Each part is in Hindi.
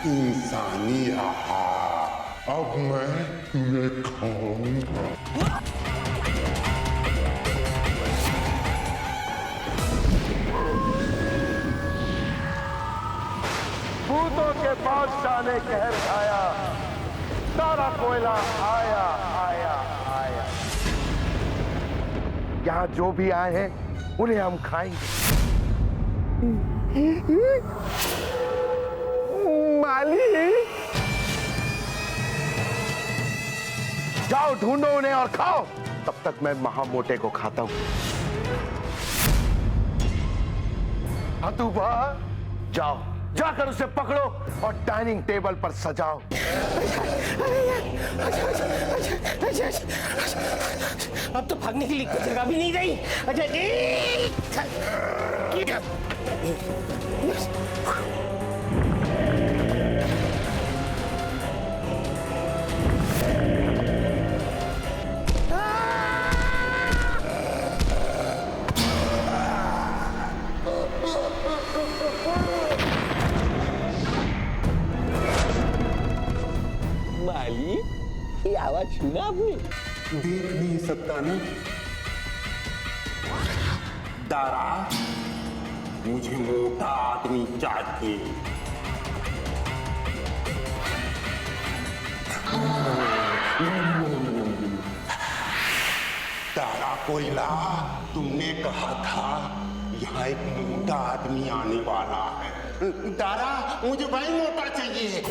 इंसानी आहार, अब मैं तुम्हें खाऊंगा। भूतों के बादशाह ने कहर खाया, सारा कोयला आया आया आया। यहाँ जो भी आए हैं उन्हें हम खाएंगे। मालिक, जाओ ढूंढो उन्हें और खाओ, तब तक मैं महामोटे को खाता हूं। हतुबा, जाओ जाकर उसे पकड़ो और डाइनिंग टेबल पर सजाओ। अब तो भागने के लिए कोई जगह भी नहीं रही। अच्छा माली, ये आवाज सुना आपने? देख नहीं सकता ना दारा, मुझे मोटा आदमी चाहिए। दारा कोयला, तुमने कहा था यहाँ एक मोटा आदमी आने वाला है। दारा, मुझे वही मोटा चाहिए।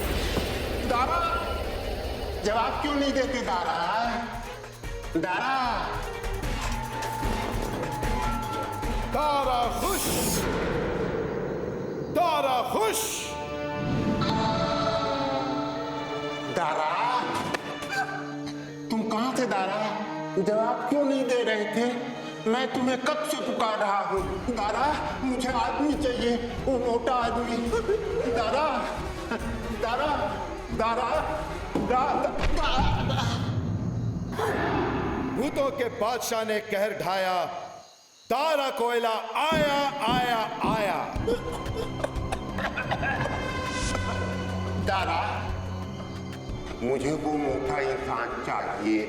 दारा, जवाब क्यों नहीं देते दारा? दारा, दारा खुश, दारा खुश। दारा, तुम कहाँ थे दारा? जवाब क्यों नहीं दे रहे थे? मैं तुम्हें कब से पुकार रहा हूँ। दारा, मुझे आदमी चाहिए, वो मोटा आदमी। दारा, दारा, दारा, भूतों के बादशाह ने कहर ढाया, तारा कोयला आया आया आया। दारा, मुझे वो मोटा इंसान चाहिए।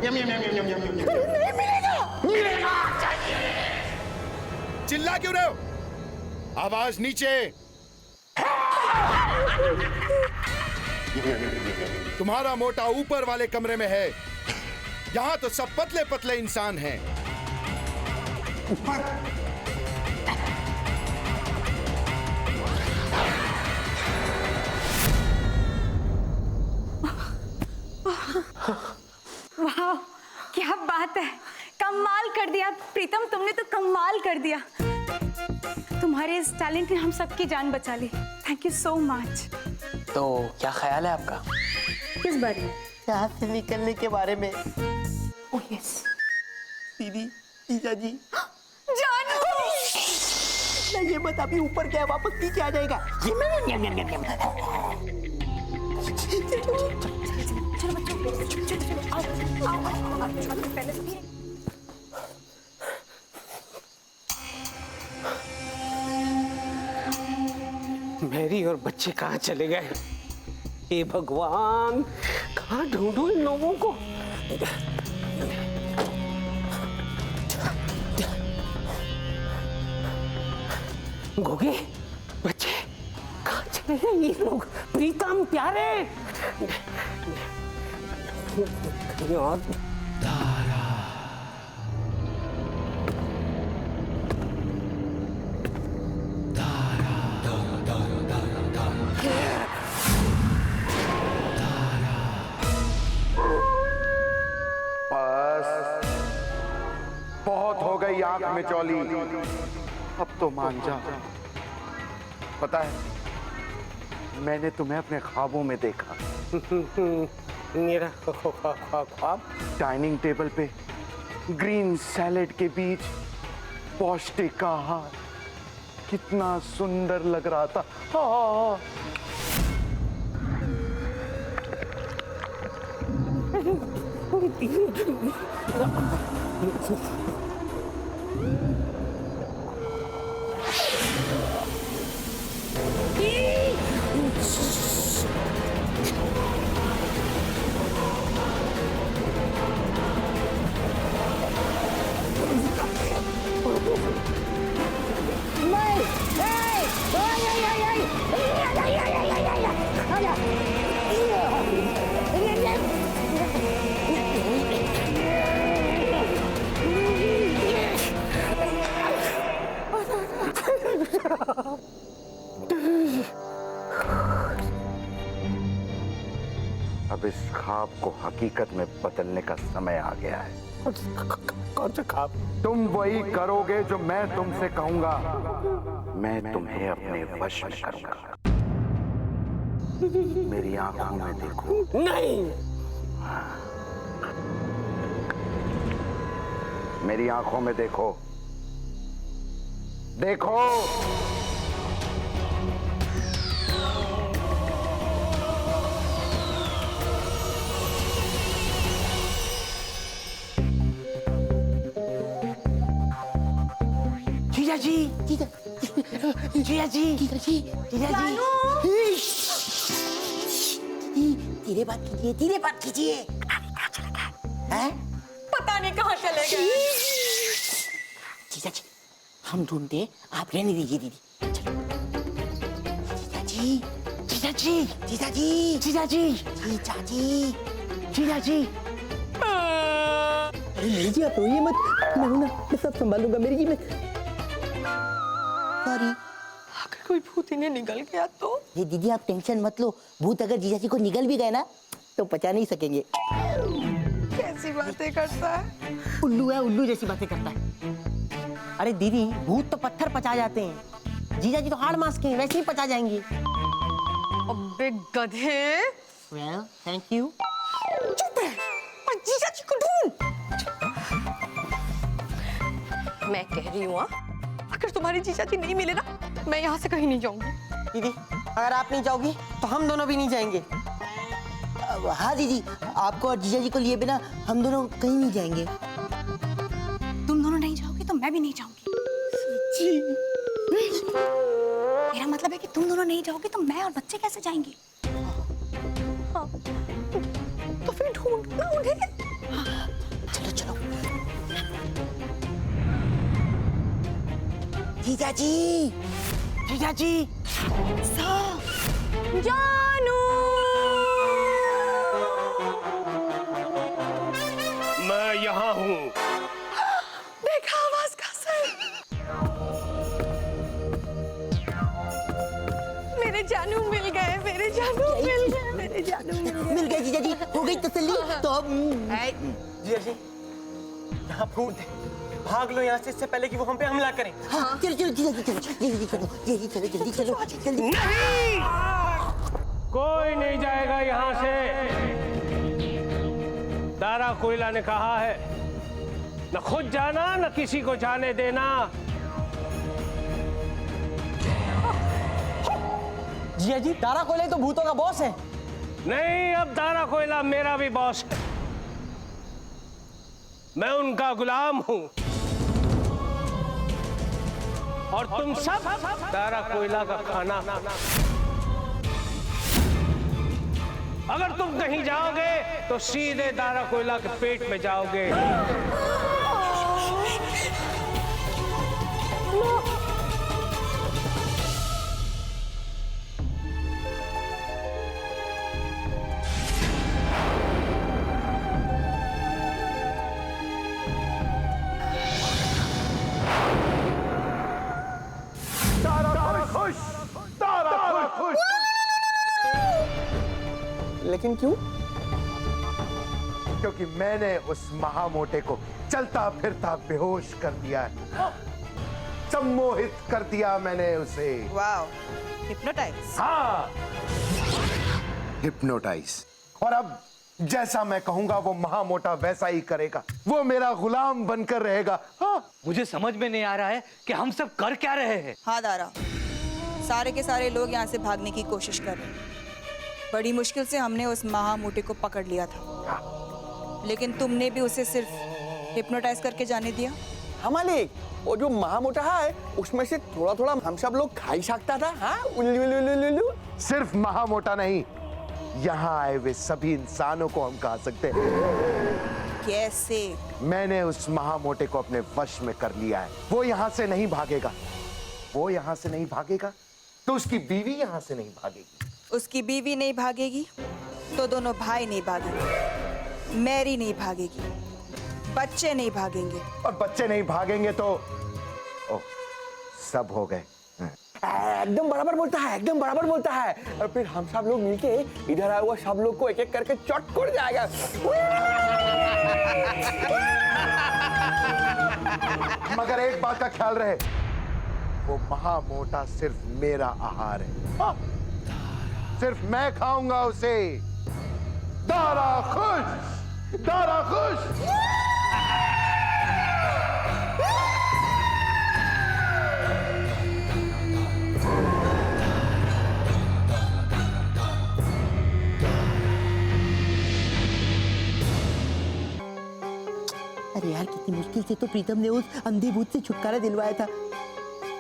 यम यम यम यम यम यम यम। नहीं मिलेगा, मिलेगा चाहिए। चिल्ला क्यों रहे हो? आवाज नीचे। तुम्हारा मोटा ऊपर वाले कमरे में है, यहाँ तो सब पतले पतले इंसान हैं। ऊपर वाह, क्या बात है, कमाल कर दिया प्रीतम, तुमने तो कमाल कर दिया। तुम्हारे इस टैलेंट ने हम सबकी जान बचा ली। Thank you so much. तो क्या ख्याल है आपका? किस बारे में? यहाँ से निकलने के बारे में। Oh yes. दीदी, जीजा जी, जानू, नहीं ये मत, अभी ऊपर क्या है, वापस नीचे आ जाएगा। ये मैं चलो बच्चों, आओ आओ आओ, पहले से मैरी और बच्चे कहाँ चले गए? हे भगवान, कहाँ ढूंढूं इन लोगों को? गोगे, बच्चे कहाँ चले गए ये लोग? प्रीतम प्यारे, यार बहुत हो गई आंख में चौली, अब तो मान जा। पता है, मैंने तुम्हें अपने ख्वाबों में देखा। मेरा ख्वाब? डाइनिंग टेबल पे ग्रीन सैलेड के बीच पौष्टिक आहार, कितना सुंदर लग रहा था। हाँ। ख्वाब को हकीकत में बदलने का समय आ गया है। कौन सा ख्वाब? तुम वही करोगे जो मैं तुमसे कहूंगा। मैं तुम्हें अपने वश में करूंगा। मेरी आंखों में देखो। नहीं। मेरी आंखों में देखो। देखो। जीजा जी, जीजा जी, जीजा जी, जीजा जी। धीरे बात कीजिए, धीरे बात कीजिए। कहाँ चला गया? हैं? पता नहीं कहाँ चले गए। जीजा जी, हम ढूंढते, आप रहने दीजिए दीदी। चलो। जीजा जी, जीजा जी, जीजा जी, जीजा जी, जीजा जी। अरे मेरी जी आप रोइए मत, मैं हूं ना, मैं सब संभालूंगा मेरी जी। मैं सॉरी। अगर कोई भूत इन्हें निकल गया तो? ये दीदी आप टेंशन मत लो, भूत अगर जीजा जी को निगल भी गए ना तो पचा नहीं सकेंगे। कैसी बातें करता है? उल्लू है, उल्लू जैसी बातें करता है। अरे दीदी, भूत तो पत्थर पचा जाते हैं, जीजा जी तो हाड़ मांस के हैं, वैसे ही पचा जाएंगे। अबे गधे। Well, thank you. चुप है, और जीजा जी को ढूंढ। मैं कह रही हूँ, अगर तुम्हारी जीजा जी नहीं मिले ना, मैं यहाँ से कहीं नहीं जाऊंगी। दीदी, अगर आप नहीं जाओगी तो हम दोनों भी नहीं जाएंगे। हाँ दीदी, आपको और जीजा जी को लिए बिना हम दोनों कहीं नहीं जाएंगे। तुम दोनों नहीं जाओगे तो मैं भी नहीं जाऊंगी। मेरा मतलब है कि तुम दोनों नहीं जाओगे तो मैं और बच्चे कैसे जाएंगे? हाँ, तो फिर ढूंढना उन्हें। चलो चलो। जीजा जी, जीजा जी। जानू। मैं यहाँ हूँ। देखा आवाज का सर। मेरे जानू मिल गए, मेरे जानू मिल गए, मेरे जानू मिल गए। मिल गए जीजा जी, हो गई तसल्ली। तो अब जीजा जी, यहाँ भूत है, भाग लो यहाँ से, इससे पहले कि वो हम पे हमला करें। हाँ, चलो चलो जीजा जी, चलो जल्दी चलो, जल्दी चलो, जल्दी चलो, जल्दी। नहीं, कोई नहीं जाएगा यहाँ से। दारा कोयला ने कहा है, न खुद जाना न किसी को जाने देना। जीजा जी, तारा कोयला तो भूतों का बॉस है। नहीं, अब दारा कोयला मेरा भी बॉस है। मैं उनका गुलाम हूं और तुम सब दारा कोयला का खाना। अगर तुम कहीं जाओगे तो सीधे दारा कोयला के पेट में जाओगे। लेकिन क्यों? क्योंकि मैंने उस महामोटे को चलता फिरता बेहोश कर दिया है। सम्मोहित कर दिया मैंने उसे। Wow, hypnotize. हाँ, हिप्नोटाइज। और अब जैसा मैं कहूंगा वो महामोटा वैसा ही करेगा। वो मेरा गुलाम बनकर रहेगा। हाँ। मुझे समझ में नहीं आ रहा है कि हम सब कर क्या रहे हैं। हाँ दारा, सारे के सारे लोग यहाँ से भागने की कोशिश कर रहे हैं। बड़ी मुश्किल से हमने उस महामोटे को पकड़ लिया था, लेकिन तुमने भी उसे सिर्फ हिप्नोटाइज करके जाने दिया। हाँ मालिक, वो जो महामोटा है उसमें से थोड़ा थोड़ा हम सब लोग खा ही सकता था। हाँ, उल्लू उल्लू उल्लू उल्लू। सिर्फ महामोटा नहीं, यहाँ आए हुए सभी इंसानों को हम खा सकते हैं। कैसे? मैंने उस महामोटे को अपने वश में कर लिया है। वो यहाँ से नहीं भागेगा। वो यहाँ से नहीं भागेगा तो उसकी बीवी यहाँ से नहीं भागेगी। उसकी बीवी नहीं भागेगी तो दोनों भाई नहीं भागेंगे, मैरी नहीं भागेगी, बच्चे नहीं भागेंगे। और बच्चे नहीं भागेंगे तो ओह, सब हो गए। एकदम बराबर बोलता है, एकदम बराबर बोलता है। और फिर हम सब लोग मिलके इधर आए हुआ सब लोग को एक एक करके चट कर जाएगा। मगर एक बात का ख्याल रहे, वो महामोटा सिर्फ मेरा आहार है, सिर्फ मैं खाऊंगा उसे। दारा खुश, दारा खुश। अरे यार, कितनी मुश्किल से तो प्रीतम ने उस अंधे भूत से छुटकारा दिलवाया था।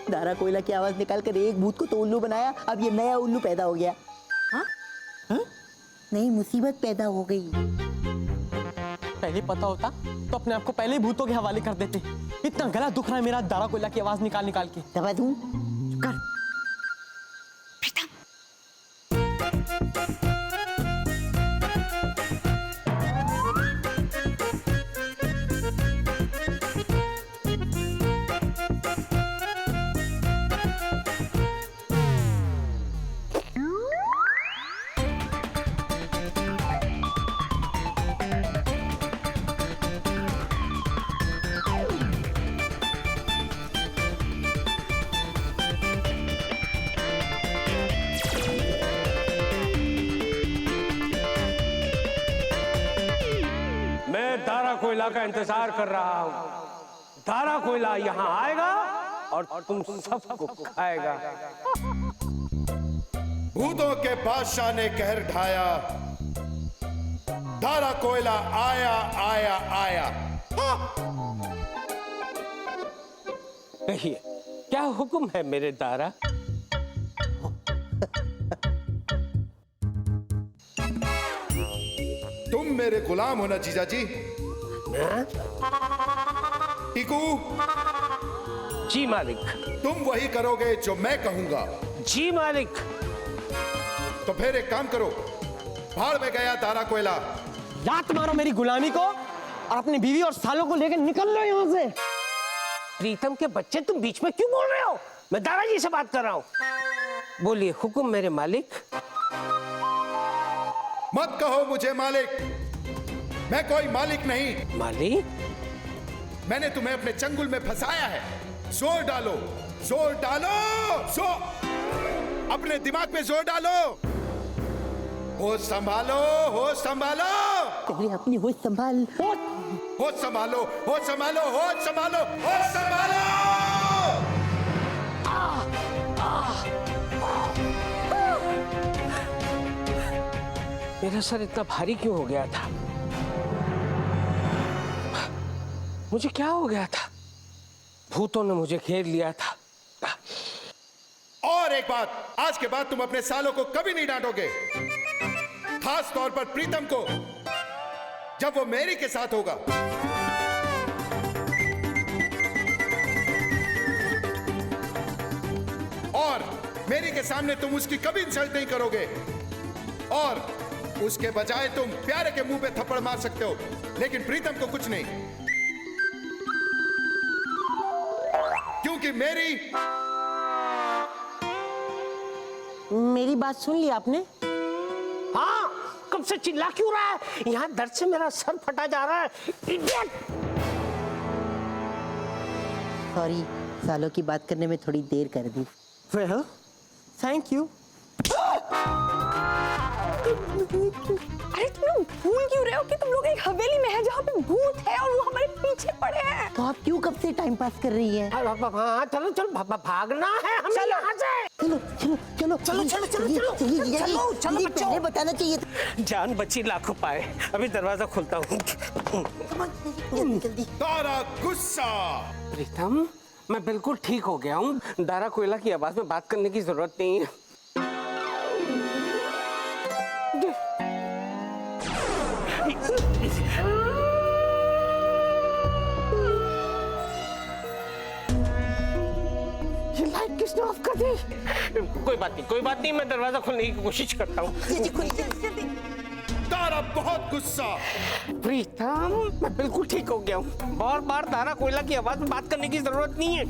दारा कोयला की आवाज निकालकर एक भूत को तो उल्लू बनाया, अब ये नया उल्लू पैदा हो गया। हाँ? हाँ? नई मुसीबत पैदा हो गई। पहले पता होता तो अपने आप को पहले ही भूतों के हवाले कर देते। इतना गला दुख रहा है मेरा दारा कोयला की आवाज निकाल निकाल के। दबा दूं? कर। दारा कोयला का इंतजार कर रहा हूँ। दारा कोयला यहाँ आएगा और तुम सबको खाएगा। भूतों के बादशाह ने कहर ढाया, दारा कोयला आया आया आया। कहिए, क्या हुक्म है मेरे दारा? तुम मेरे गुलाम हो ना जीजा जी? टीकू, जी मालिक। तुम वही करोगे जो मैं कहूंगा? जी मालिक। तो फिर एक काम करो, भाड़ में गया दारा कोयला। लात मारो मेरी गुलामी को और अपनी बीवी और सालों को लेकर निकल लो यहाँ से। प्रीतम के बच्चे, तुम बीच में क्यों बोल रहे हो? मैं दारा जी से बात कर रहा हूँ। बोलिए हुक्म मेरे मालिक। मत कहो मुझे मालिक, मैं कोई मालिक नहीं। मालिक? मैंने तुम्हें अपने चंगुल में फंसाया है। जोर डालो, जोर डालो, अपने दिमाग पे जोर डालो। होश संभालो, होश संभालो। तेरे अपनी होश संभाल। होश संभालो, होश संभालो, होश संभालो, होश संभालो। मेरा सर इतना भारी क्यों हो गया था? मुझे क्या हो गया था? भूतों ने मुझे घेर लिया था। और एक बात, आज के बाद तुम अपने सालों को कभी नहीं डांटोगे, खास तौर पर प्रीतम को, जब वो मेरी के साथ होगा। और मेरी के सामने तुम उसकी कभी इंसल्ट नहीं करोगे। और उसके बजाय तुम प्यारे के मुंह पे थप्पड़ मार सकते हो, लेकिन प्रीतम को कुछ नहीं, क्योंकि मेरी बात सुन ली आपने? हाँ, कब से चिल्ला क्यों रहा है? यहाँ दर्द से मेरा सर फटा जा रहा है। इडियट! सॉरी, सालों की बात करने में थोड़ी देर कर दी। Well, thank you. अरे तुम लोग भूल क्यों रहे हो कि तुम लोग एक हवेली में है जहाँ पे भूत है और वो हमारे पीछे पड़े हैं। तो आप क्यों कब से टाइम पास कर रही है? हाँ, चलो चलो, भागना है हमें यहाँ से। चलो चलो चलो चलो चलो चलो चलो चलो, पहले बताना चाहिए था। जान बची लाखों पाए। अभी दरवाजा खोलता हूँ। जल्दी जल्दी। दारा गुस्सा। प्रीतम, मैं बिल्कुल ठीक हो गया हूँ। दारा कोयला की आवाज में बात करने की जरूरत नहीं है। ये लाइट किसने ऑफ कर दी? कोई बात नहीं, मैं दरवाजा खोलने की कोशिश करता हूँ। दारा बहुत गुस्सा। प्रीतम, मैं बिल्कुल ठीक हो गया हूँ। बार बार दारा कोयला की आवाज में बात करने की जरूरत नहीं है।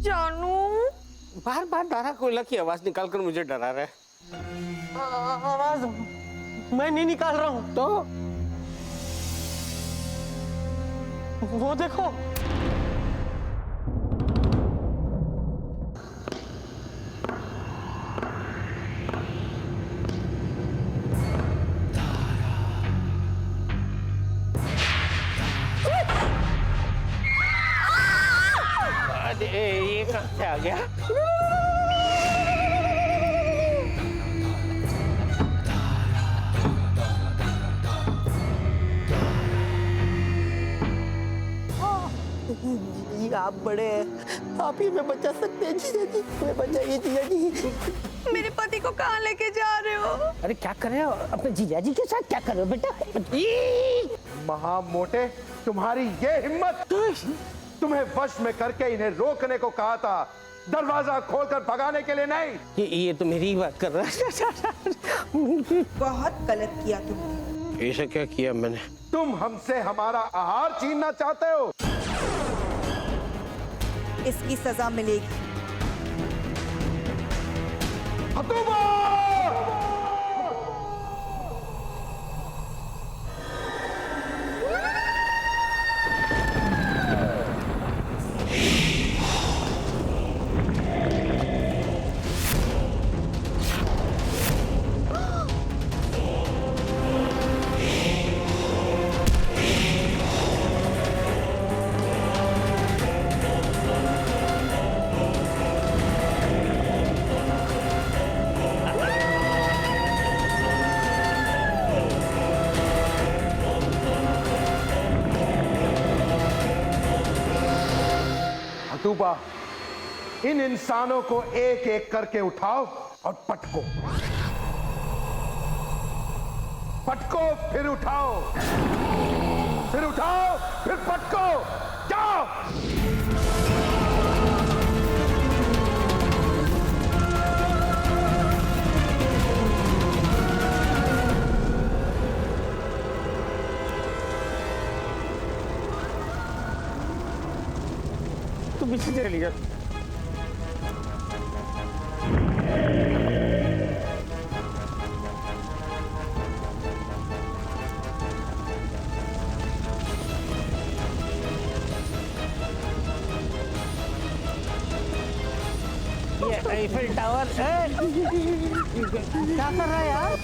जानू, बार बार दारा कोयला की आवाज निकाल कर मुझे डरा रहा है। आवाज मैं नहीं निकाल रहा हूं। तो वो देखो। अरे ये कहाँ से आ गया? जी आप बड़े हैं, आप ही हमें बचा सकते हैं जीजा जी, हमें बचाइए जीजा जी। मेरे पति को कहाँ लेके जा रहे हो? अरे क्या कर रहे हो अपने जीजा जी के साथ, क्या कर रहे हो बेटा? महामोटे, तुम्हारी ये हिम्मत! तुम्हें वश में करके इन्हें रोकने को कहा था, दरवाजा खोलकर भगाने के लिए नहीं। ये तो मेरी ही बात कर रहा है। बहुत गलत किया तुमने। ऐसा क्या किया मैंने? तुम हमसे हमारा आहार छीनना चाहते हो। इसकी सजा मिलेगी। हतूबा! हतूबा, इन इंसानों को एक एक करके उठाओ और पटको। पटको, फिर उठाओ, फिर उठाओ, फिर पटको। जाओ। तुम पीछे चली जा। ये आईफिल टावर क्या कर रहा है यार?